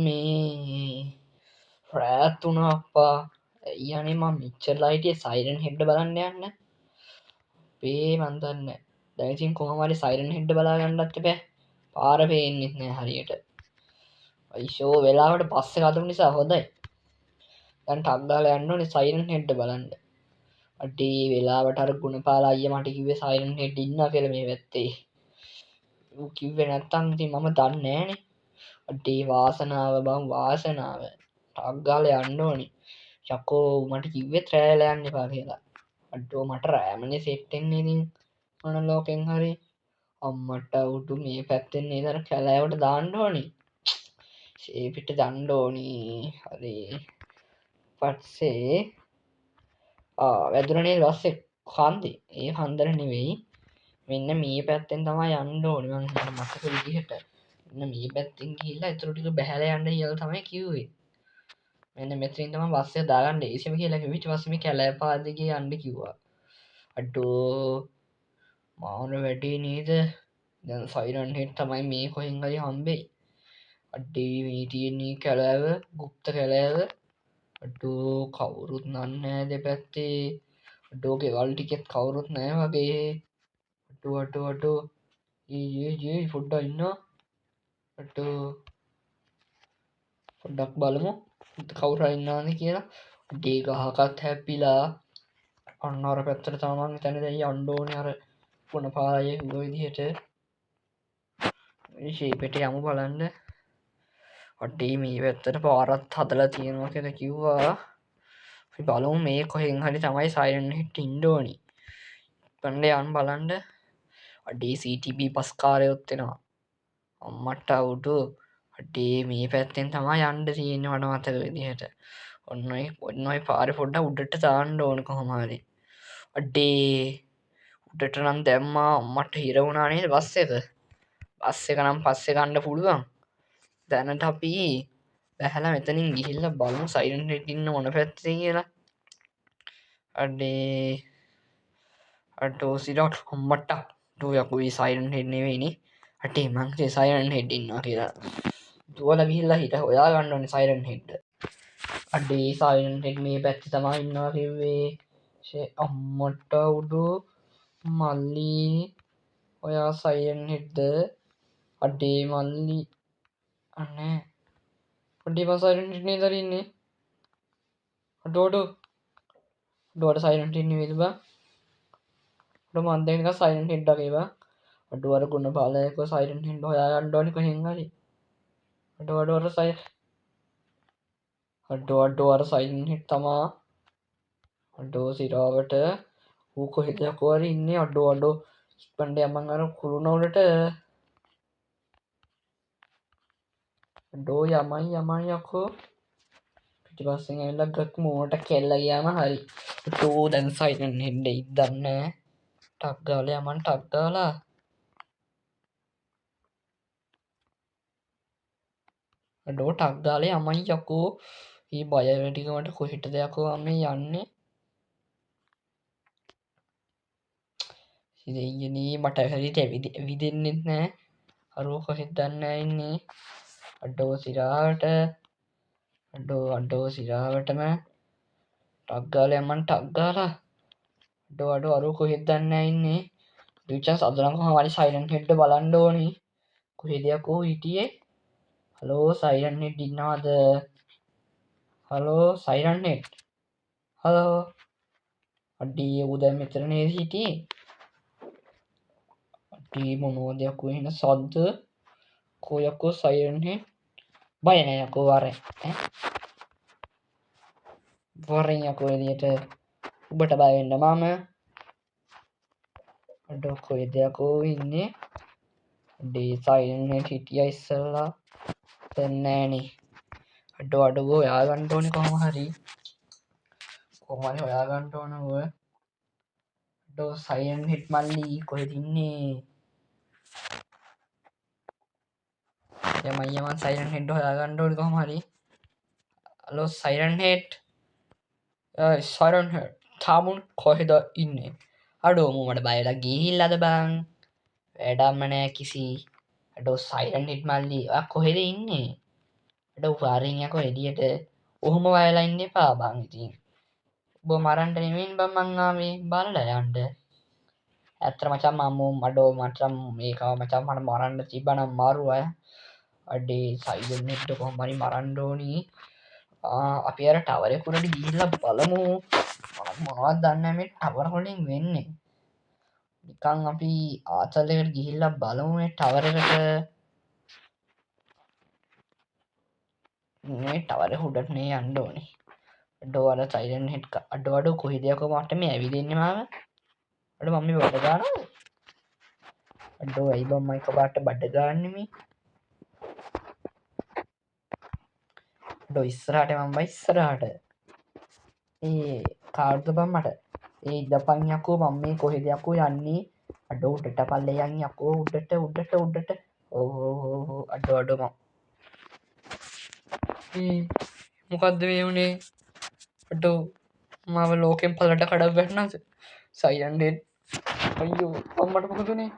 මේ රෑත් වුණා අප්පා. අයියනේ මම මෙච්චරලා හිටියේ සයිරන් හෙඩ් බලන්න යන්න. අපේ මන් දන්නේ දැන් ඉතින් කොහොම හරි සයිරන් හෙඩ් බලා ගන්නත් බෑ. පාර පේන්නෙත් නෑ හරියට. අයිෂෝ වෙලාවට බස් එක අදුන නිසා හොඳයි. දැන් ටක් ගාලා යන්න ඕනේ සයිරන් හෙඩ් බලන්න. අඩේ වෙලාවට අර ගුණපාල අයියා මට කිව්වේ සයිරන් හෙඩ් ඉන්නවා කියලා මේ පැත්තේ. ඌ කිව්වේ නැත්තම් ඉතින් මම දන්නේ නෑනේ. අඩේ වාසනාව බං වාසනාව. ටක් ගාලා යන්න ඕනේ. යකෝ මට කිව්වෙත් රෑලා යන්න එපා කියලා. අඩෝ මට රෑමනේ සෙට් වෙන්නේ ඉතින් මොන ලෝකෙන් හරි අම්මට උඩු මේ පැත්තෙන් නේද අර කැලෑවට දාන්න ඕනේ. ෂේපිට දාන්න ඕනේ. හරි. පස්සේ වැදුරනේ බස්සේ කන්දේ. ඒ හන්දර නෙවෙයි. මෙන්න මේ පැත්තෙන් තමයි යන්න ඕනේ මං හිතන මතක විදිහට. මෙන්න මේ පැත්තෙන් ගිහිල්ලා ඊටු ටික බහැලා යන්න කියලා තමයි කිව්වේ. මෙන්න මෙතනින් තමයි බස් එක දාගන්න ඒසිම කියලා කිව්ව. ඊට පස්සේ මේ කැලෑ පාදේ යන්න කිව්වා. අඩෝ මාන වැඩි නේද? දැන් සයිරන් හෙඩ් තමයි මේ කොහෙන් හරි හම්බෙයි. අඩේ මේ තියෙන්නේ කැලෑව, গুপ্ত කැලෑව. අඩෝ කවුරුත් නෑ දෙපැත්තේ. අඩෝ ගෙවල් ටිකෙත් කවුරුත් නෑ වගේ. අඩෝ ඊ පොඩ්ඩක් ඉන්නවා. අඩෝ පොඩ්ඩක් බලමු කවුරු හරි ඉන්නවද කියලා. අඩේ ගහකත් හැප්පිලා. අන්න අර පැත්තට තමයි මං හිතන්නේ දැන් යන්න ඕනේ අර ගුණපාලයේ හුව විදිහට. මේ ෂේපෙට යමු බලන්න. අඩේ මේ පැත්තට පාරත් හදලා තියෙනවා කියලා කිව්වා. අපි බලමු මේ කොහෙන් හරි තමයි සයිරන් හෙඩ් ඉන්න ඕනි. පණ්ඩේ යන්න බලන්න. අඩේ CTB බස් කාරයොත් එනවා. අම්මට උඩු අඩේ මේ පැත්තෙන් තමයි යන්න තියෙන්නේ මට මතක විදිහට. ඔන්න ඔය පාරේ පොඩ්ඩක් උඩට දාන්න ඕන කොහොම හරි. අඩේ උඩට නම් දැම්මා අම්මට හිර වුණා නේද බස් එක. බස් එක නම් පස්සේ ගන්න පුළුවන්. දැනට අපි බැහැලා මෙතනින් ගිහිල්ලා බලමු සයිරන් හෙඩ් ඉන්න මොන පැත්තේ කියලා. අඩේ අඩෝ සිරාට අම්මට ඩෝ යකෝ මේ සයිරන් හෙඩ් නෙවෙයිනේ. අඩේ මං හිතුවේ සයිරන් හෙඩ් ඉන්නවා කියලා. දුවලා ගිහිල්ලා හිට හොයා ගන්න ඕනේ සයිරන් හෙඩ්. අඩේ සයිරන් හෙඩ් මේ පැත්තේ තමයි ඉන්නවා කිව්වේ. අම්මට උඩු මල්ලි ඔයා සයිරන් හෙඩ්ද? අඩේ මල්ලි අනේ අඩේ මම සයිරන් හෙඩ් නේද ඉන්නේ. අඩෝට සයිරන් හෙඩ් නෙවෙයිද බං? අඩෝ මන් දැන් නිකන් සයිරන් හෙඩ් වගේ බං. අඩෝ අර ගුණපාලයක සයිරන් හෙඩ් හොයා ගන්න ඕනේ කොහෙන් හරි. අඩෝ අර සයිරන් හෙඩ් තමා. අඩෝ සිරාවට ඌ කොහෙද යකෝ හරි ඉන්නේ. අඩෝ ඉක්මනට යමන් අර කුරුණ උඩට. අඩෝ යමන් යකෝ. පිටිපස්සෙන් ඇවිල්ලා ගක් මෝට කෙල්ල ගියාම හරි. අඩෝ දැන් සයිරන් හෙඩ් එයිද දන්නේ. ටක් ගාලා යමන් ටක් ගාලා. අඩෝ ටක් ගාලා යමන් යකෝ. මේ බය වැඩිකමට කොහෙටද යකෝ මේ යන්නේ. ඉතින් මට හරියට ඇවිදින්නෙත් නෑ. අරෝ කොහෙද දන්නේ ඉන්නේ. අඩෝ සිරාවට සිරාවටම ටක් ගාලා යමන් ටක් ගාලා. අඩෝ අරෝ කොහෙද දන්නේ ඉන්නේ. රිචාස් අදනම් කොහොම හරි සයිරන් හෙඩ් බලන්න ඕනි. කොහෙද යකෝ හිටියේ. හලෝ සයිරන් හෙඩ් ඉන්නවද? Hello siren head. හලෝ අඩේ ඌ දැන් මෙතන නේද හිටියේ. අඩේ මොනවද යකෝ එන සද්ද. කෝ යකෝ සයිරන් හෙඩ්. බය නෑ යකෝ වරෙන් යකෝ එළියට. ඔබට බය වෙන්න මම. අඩෝ කොහෙද යකෝ ඉන්නේ. අඩේ සයිරන් හෙඩ් හිටියා ඉස්සෙල්ලා. දැන් නෑනේ. අඩෝ හොයා ගන්න ඕනේ කොහොම හරි හොයා ගන්න ඕන ඔය. අඩෝ සයිරන් හෙඩ් මල්ලි කොහෙද ඉන්නේ. යමන් සයිරන් හෙඩ් හොයා ගන්න ඕනේ කොහොම හරි. Hello siren head. Siren head තාමුන් කොහෙද ඉන්නේ. අඩෝ මට බයලා ගිහිල්ලාද බං වැඩක්ම නෑ කිසි අඩෝ සයිරන් හිට් මල්ලි ඔයා කොහෙද ඉන්නේ අඩෝ පාරෙන් යකෝ එළියට ඔහොම වයලා ඉන්න එපා බං ඉතින් ඔබ මරන්න නෙමෙයි බං මං ආවේ බලලා යන්න ඇත්තට මචං මම අඩෝ මචං මේක මචං මට මරන්න තිබ්බනම් මාරු අය අඩේ සයිරන් හිට් කොහොම හරි මරන්න ඕනි අපි අර ටවර් එක උඩට ගිහිල්ලා බලමු මොනවද දන්නේ නැහැ මේ ටවර් වලින් වෙන්නේ නිකන් අපි ආතල් එකට ගිහිල්ලා බලමු මේ ටවර් එකට මේ ටවර් එක උඩට නේ යන්න ඕනේ අඩෝ අර සයිරන් හිට් අඩෝ කොහෙද යකෝ මට මේ ඇවිදින්නේ මාව අඩෝ මම මේ බඩ ගන්නවා අඩෝ ඇයි බං මයික පාට බඩ ගන්න මේ අඩෝ ඉස්සරහට මම බයි ඉස්සරහට ඒ කාර්ද බං මට ඒ ඉදපන් යකෝ මම මේ කොහෙද යකෝ යන්නේ අඩෝ උඩට පල්ලේ යන් යකෝ උඩට ඕ අඩෝ මොකක්ද මේ වුණේ අඩෝ මාව ලෝකෙන් පලට කඩක් වැටනද සයිරන්ඩෙන් අයියෝ අම්මට මොකදුනේ